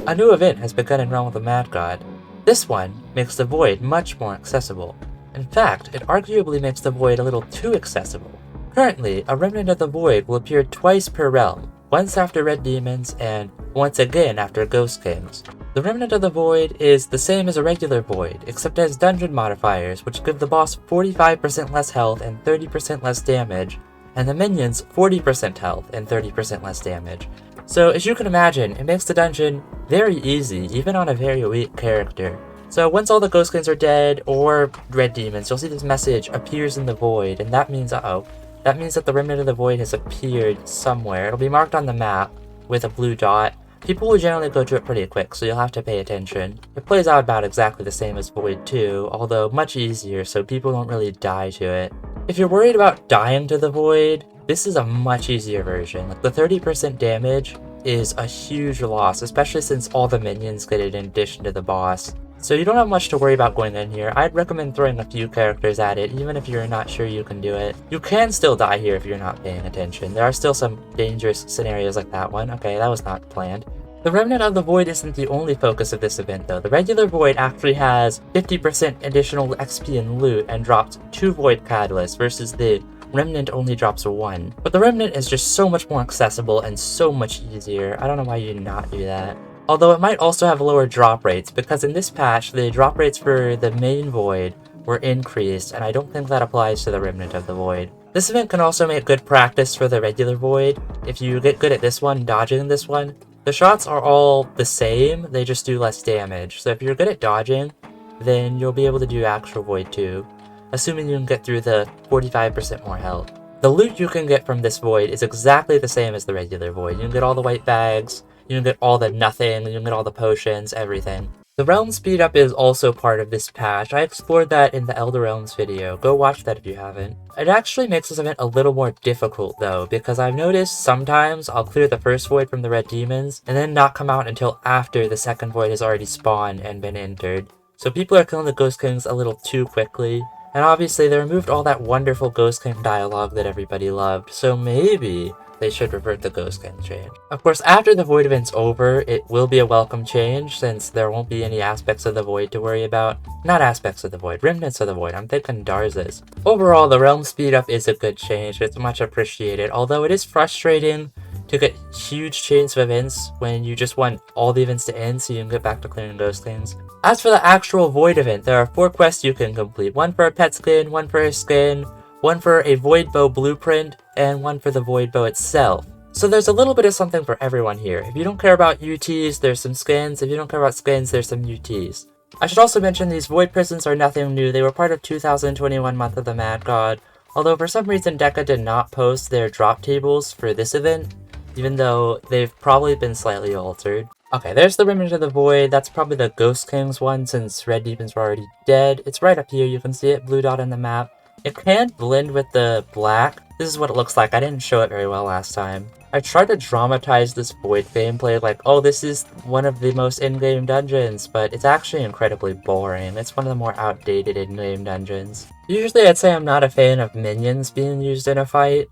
A new event has begun in Realm of the Mad God. This one makes the Void much more accessible. In fact, it arguably makes the Void a little too accessible. Currently, a Remnant of the Void will appear twice per realm, once after Red Demons and once again after Ghost Kings. The Remnant of the Void is the same as a regular Void, except it has dungeon modifiers which give the boss 45% less health and 30% less damage, and the minions 40% health and 30% less damage. So as you can imagine, it makes the dungeon very easy, even on a very weak character. So once all the Ghost Kings are dead, or Red Demons, you'll see this message appears in the Void, and that means, that means that the Remnant of the Void has appeared somewhere. It'll be marked on the map with a blue dot. People will generally go to it pretty quick, so you'll have to pay attention. It plays out about exactly the same as Void 2, although much easier, so people don't really die to it. If you're worried about dying to the Void, this is a much easier version. Like, the 30% damage is a huge loss, especially since all the minions get it in addition to the boss. So you don't have much to worry about going in here. I'd recommend throwing a few characters at it, even if you're not sure you can do it. You can still die here if you're not paying attention. There are still some dangerous scenarios like that one. Okay, that was not planned. The Remnant of the Void isn't the only focus of this event though. The regular Void actually has 50% additional XP and loot and drops 2 Void Catalysts versus the Remnant only drops 1. But the Remnant is just so much more accessible and so much easier. I don't know why you'd not do that. Although it might also have lower drop rates, because in this patch, the drop rates for the main Void were increased, and I don't think that applies to the Remnant of the Void. This event can also make good practice for the regular Void. If you get good at this one, dodging this one, the shots are all the same, they just do less damage. So if you're good at dodging, then you'll be able to do actual Void too, assuming you can get through the 45% more health. The loot you can get from this Void is exactly the same as the regular Void. You can get all the white bags, you can get all the nothing, you can get all the potions, everything. The realm speed up is also part of this patch. I explored that in the Elder Realms video. Go watch that if you haven't. It actually makes this event a little more difficult though, because I've noticed sometimes I'll clear the first Void from the Red Demons and then not come out until after the second Void has already spawned and been entered. So people are killing the Ghost Kings a little too quickly. And obviously they removed all that wonderful Ghost King dialogue that everybody loved, so maybe they should revert the Ghost King change. Of course, after the Void event's over, it will be a welcome change, since there won't be any aspects of the Void to worry about. Not aspects of the Void, remnants of the Void, I'm thinking Darza's. Overall, the realm speed up is a good change, it's much appreciated, although it is frustrating to get huge chains of events when you just want all the events to end so you can get back to clearing Ghost Kings. As for the actual Void event, there are 4 quests you can complete. 1 for a pet skin, 1 for a skin, 1 for a Void Bow blueprint, and 1 for the Void Bow itself. So there's a little bit of something for everyone here. If you don't care about UTs, there's some skins. If you don't care about skins, there's some UTs. I should also mention these Void prisons are nothing new. They were part of 2021 Month of the Mad God. Although for some reason Deca did not post their drop tables for this event, even though they've probably been slightly altered. Okay, there's the Remnant of the Void. That's probably the Ghost Kings one since Red Demons were already dead. It's right up here. You can see it, blue dot on the map. It can blend with the black. This is what it looks like. I didn't show it very well last time. I tried to dramatize this Void gameplay like, oh, this is one of the most in-game dungeons, but it's actually incredibly boring. It's one of the more outdated in-game dungeons. Usually I'd say I'm not a fan of minions being used in a fight,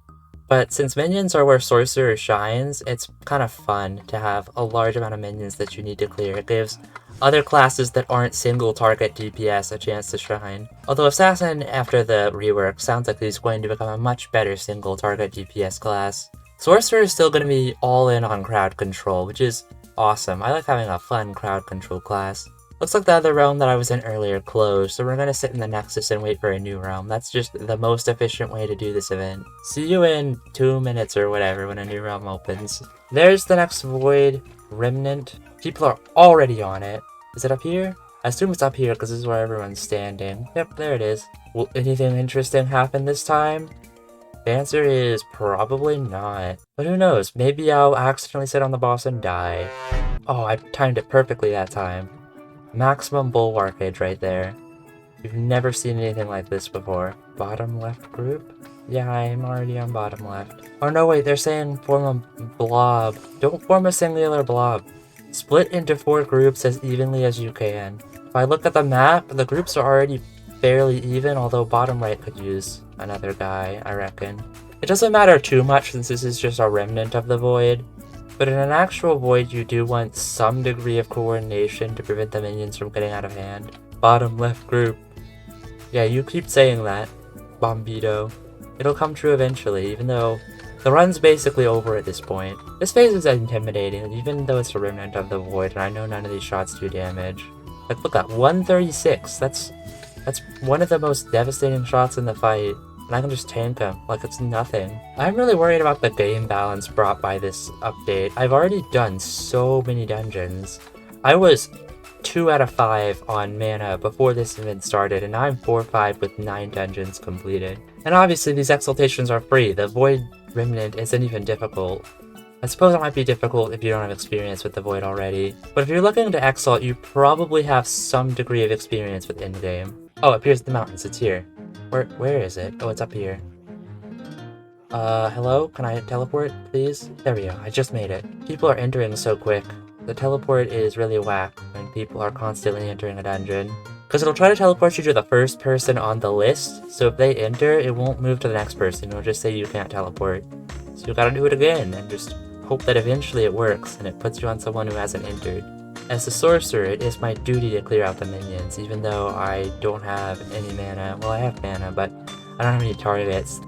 but since minions are where Sorcerer shines, it's kind of fun to have a large amount of minions that you need to clear. It gives other classes that aren't single target DPS a chance to shine. Although Assassin, after the rework, sounds like he's going to become a much better single target DPS class. Sorcerer is still going to be all in on crowd control, which is awesome. I like having a fun crowd control class. Looks like the other realm that I was in earlier closed, so we're going to sit in the Nexus and wait for a new realm. That's just the most efficient way to do this event. See you in 2 minutes or whatever when a new realm opens. There's the next Void, Remnant. People are already on it. Is it up here? I assume it's up here because this is where everyone's standing. Yep, there it is. Will anything interesting happen this time? The answer is probably not. But who knows? Maybe I'll accidentally sit on the boss and die. Oh, I timed it perfectly that time. Maximum bulwarkage right there. You've never seen anything like this before. Bottom left group? Yeah, I'm already on bottom left. Oh no, wait, they're saying form a blob. Don't form a singular blob. Split into 4 groups as evenly as you can. If I look at the map, the groups are already fairly even, although bottom right could use another guy, I reckon. It doesn't matter too much since this is just a remnant of the Void. But in an actual void, you do want some degree of coordination to prevent the minions from getting out of hand. Bottom left group. Yeah, you keep saying that, Bombito. It'll come true eventually, even though the run's basically over at this point. This phase is intimidating, even though it's a Remnant of the Void, and I know none of these shots do damage. Like, look at 136. That's one of the most devastating shots in the fight. And I can just tank him like it's nothing. I'm really worried about the game balance brought by this update. I've already done so many dungeons. I was 2 out of 5 on mana before this event started, and now I'm 4-5 with 9 dungeons completed. And obviously these exaltations are free. The Void Remnant isn't even difficult. I suppose it might be difficult if you don't have experience with the Void already. But if you're looking to exalt, you probably have some degree of experience with endgame. Oh, it appears in the mountains. It's here. Where is it? Oh, it's up here. Hello? Can I teleport, please? There we go. I just made it. People are entering so quick. The teleport is really whack when people are constantly entering a dungeon. Because it'll try to teleport you to the first person on the list, so if they enter, it won't move to the next person. It'll just say you can't teleport. So you gotta do it again, and just hope that eventually it works, and it puts you on someone who hasn't entered. As a sorcerer, it is my duty to clear out the minions, even though I don't have any mana. Well, I have mana, but I don't have any targets.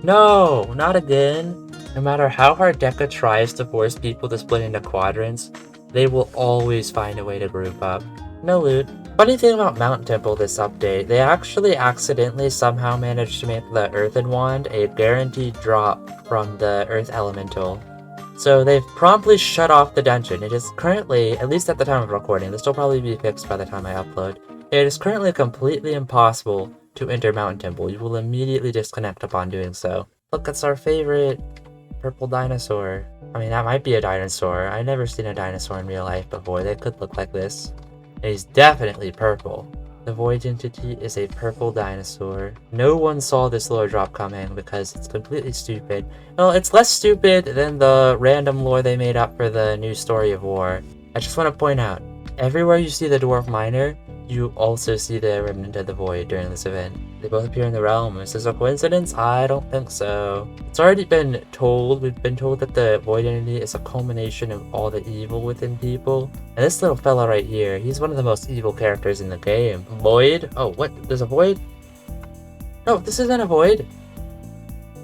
No! Not again! No matter how hard Deca tries to force people to split into quadrants, they will always find a way to group up. No loot. Funny thing about Mountain Temple this update, they actually accidentally somehow managed to make the Earthen Wand a guaranteed drop from the Earth Elemental. So they've promptly shut off the dungeon. It is currently, at least at the time of recording, this will probably be fixed by the time I upload, it is currently completely impossible to enter Mountain Temple. You will immediately disconnect upon doing so. Look, that's our favorite purple dinosaur. I mean, that might be a dinosaur. I've never seen a dinosaur in real life before. They could look like this. It is definitely purple. The Void entity is a purple dinosaur. No one saw this lore drop coming because it's completely stupid. Well, it's less stupid than the random lore they made up for the new Story of War. I just want to point out, everywhere you see the Dwarf Miner, you also see the Remnant of the Void during this event. They both appear in the realm. Is this a coincidence? I don't think so. It's already been told, we've been told that the Void entity is a culmination of all the evil within people. And this little fella right here, he's one of the most evil characters in the game. Void? Oh, what? There's a Void? No, this isn't a Void.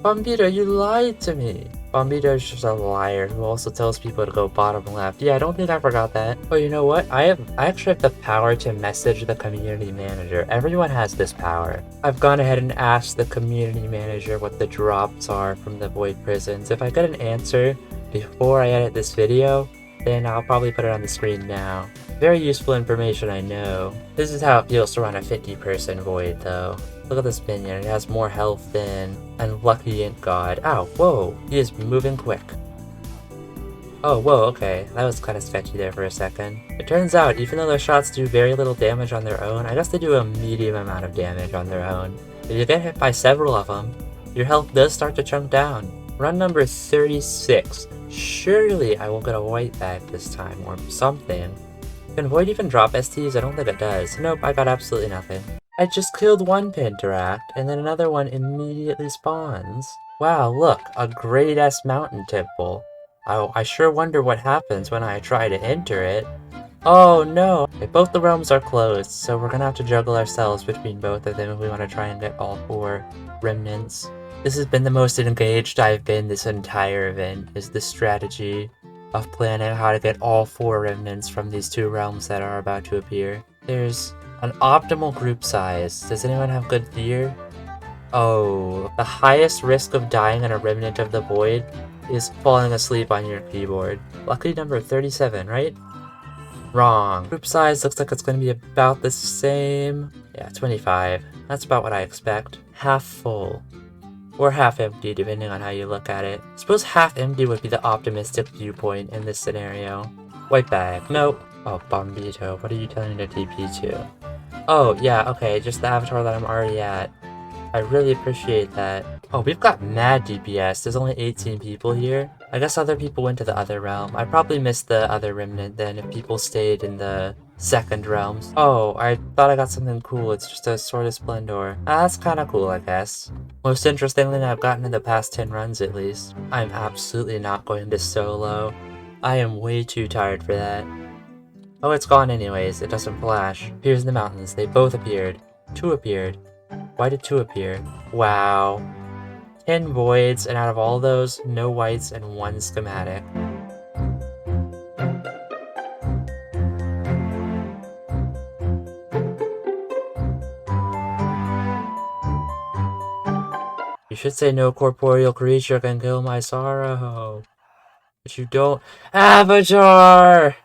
Bombito, you lied to me. Bombito is just a liar who also tells people to go bottom left. Yeah, I don't think I forgot that. Oh, you know what? I actually have the power to message the community manager. Everyone has this power. I've gone ahead and asked the community manager what the drops are from the Void prisons. If I get an answer before I edit this video, then I'll probably put it on the screen now. Very useful information, I know. This is how it feels to run a 50-person Void, though. Look at this minion, it has more health than Unlucky Int God. Ow, whoa, he is moving quick. Oh, whoa, okay, that was kind of sketchy there for a second. It turns out, even though their shots do very little damage on their own, I guess they do a medium amount of damage on their own. If you get hit by several of them, your health does start to chunk down. Run number 36. Surely I will get a white bag this time, or something. Can Void even drop STs? I don't think it does. Nope, I got absolutely nothing. I just killed one Penteract, and then another one immediately spawns. Wow, look, a great-ass mountain temple. I sure wonder what happens when I try to enter it. Oh no! Okay, both the realms are closed, so we're gonna have to juggle ourselves between both of them if we want to try and get all 4 remnants. This has been the most engaged I've been this entire event, is the strategy of planning how to get all 4 remnants from these 2 realms that are about to appear. There's an optimal group size. Does anyone have good gear? Oh, the highest risk of dying in a Remnant of the Void is falling asleep on your keyboard. Lucky number 37, right? Wrong. Group size looks like it's going to be about the same. Yeah, 25. That's about what I expect. Half full. Or half empty, depending on how you look at it. I suppose half empty would be the optimistic viewpoint in this scenario. White bag. Nope. Oh, Bombito, what are you telling me to TP to? Oh, yeah, okay, just the avatar that I'm already at. I really appreciate that. Oh, we've got mad DPS. There's only 18 people here. I guess other people went to the other realm. I probably missed the other remnant then if people stayed in the Second realms. Oh, I thought I got something cool. It's just a Sword of Splendor. That's kinda cool, I guess. Most interesting thing I've gotten in the past 10 runs, at least. I'm absolutely not going to solo. I am way too tired for that. Oh, it's gone anyways. It doesn't flash. Appears in the mountains. They both appeared. 2 appeared. Why did 2 appear? Wow. 10 voids, and out of all those, no whites and 1 schematic. You should say no corporeal creature can kill my sorrow. But you don't. Avatar!